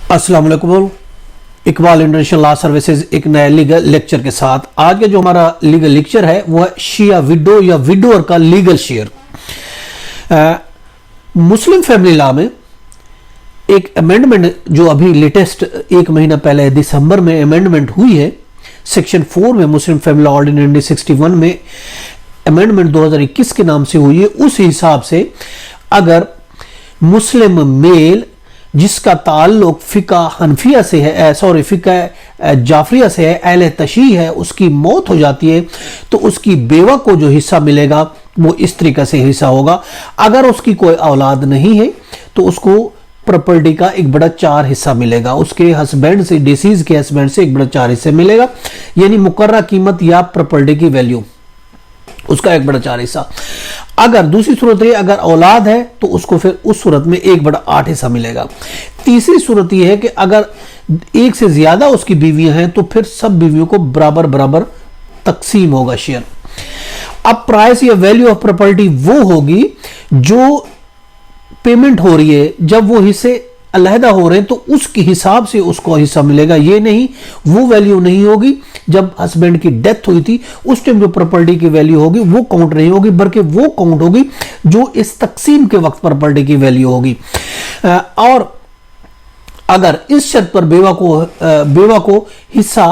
अस्सलाम वालेकुम। Iqbal international law services एक नए लीगल लेक्चर के साथ। आज का जो हमारा लीगल लेक्चर है वो है शिया विडो या विडोअर का legal share. Muslim family law में एक अमेंडमेंट जो अभी लेटेस्ट एक महीना पहले दिसंबर में अमेंडमेंट हुई है, सेक्शन 4 में मुस्लिम फैमिली लॉ ऑर्डिनेंस 61 में अमेंडमेंट 2021 के नाम से हुई है। उस हिसाब से अगर मुस्लिम मेल जिसका ताल्लुक फिका हनफिया से है, फिका जाफरिया से है, अहले तशी है, उसकी मौत हो जाती है तो उसकी बेवा को जो हिस्सा मिलेगा वो इस तरीके से हिस्सा होगा। अगर उसकी कोई औलाद नहीं है तो उसको प्रॉपर्टी का एक बड़ा 4 हिस्सा मिलेगा। उसके हस्बैंड से, डिसीज के हस्बैंड से एक बड़ा 4 हिस्से मिलेगा, यानी मुकर्रर कीमत या प्रॉपर्टी की वैल्यू उसका एक बड़ा 4 हिस्सा। अगर दूसरी सूरत है अगर औलाद है तो उसको फिर उस सूरत में 1/8 हिस्सा मिलेगा। तीसरी सूरत यह है कि अगर एक से ज्यादा उसकी बीवियां हैं तो फिर सब बीवियों को बराबर बराबर तकसीम होगा शेयर। अब प्राइस या वैल्यू ऑफ प्रॉपर्टी वो होगी जो पेमेंट हो रही है, जब वो हिस्से अलहदा हो रहे हैं तो उसके हिसाब से उसको हिस्सा मिलेगा। ये नहीं, वो वैल्यू नहीं होगी जब हस्बैंड की डेथ हुई थी उस टाइम जो प्रॉपर्टी की वैल्यू होगी वो काउंट नहीं होगी, बल्कि वो काउंट होगी जो इस तकसीम के वक्त प्रॉपर्टी की वैल्यू होगी। और अगर इस शर्त पर बेवा को हिस्सा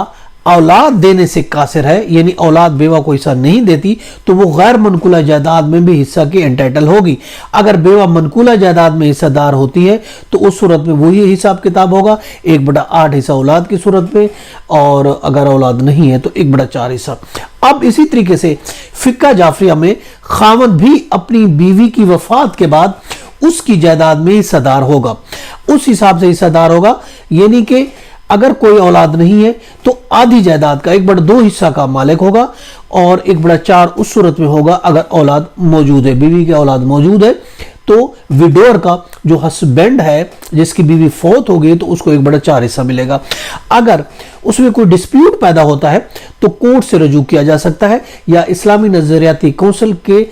औलाद देने से कासिर है, यानी औलाद बेवा को हिस्सा नहीं देती तो वो गैर मनकूला जायदाद में भी हिस्सा की एंटाइटल होगी। अगर बेवा मनकूला जायदाद में हिस्सेदार होती है तो उस सूरत में वही हिसाब किताब होगा, 1/8 हिस्सा औलाद की सूरत में, और अगर औलाद नहीं है तो 1/4 हिस्सा। अब इसी तरीके से फिक्का जाफरिया में खावंद भी अपनी बीवी की वफात के बाद उसकी जायदाद में हिस्सेदार होगा, उस हिसाब से हिस्सेदार होगा। यानी कि अगर कोई औलाद नहीं है तो आधी जायदाद का 1/2 हिस्सा का मालिक होगा और 1/4 उस सूरत में होगा अगर औलाद मौजूद है, बीवी की औलाद मौजूद है। तो विडोअर का जो हस्बैंड है जिसकी बीवी फौत हो गई तो उसको 1/4 हिस्सा मिलेगा। अगर उसमें कोई डिस्प्यूट पैदा होता है तो कोर्ट से रजू किया जा सकता है, या इस्लामी नजरियाती काउंसिल के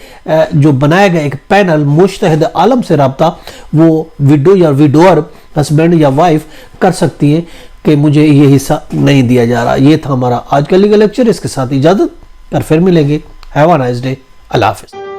जो बनाया गया एक पैनल मुश्तहिद आलम से राब्ता वो विडो या विडोअर हस्बैंड या वाइफ कर सकती है कि मुझे ये हिस्सा नहीं दिया जा रहा। ये था हमारा आज का लीगल लेक्चर। इसके साथ इजाजत, पर फिर मिलेंगे। Have a nice day. Allah Hafiz.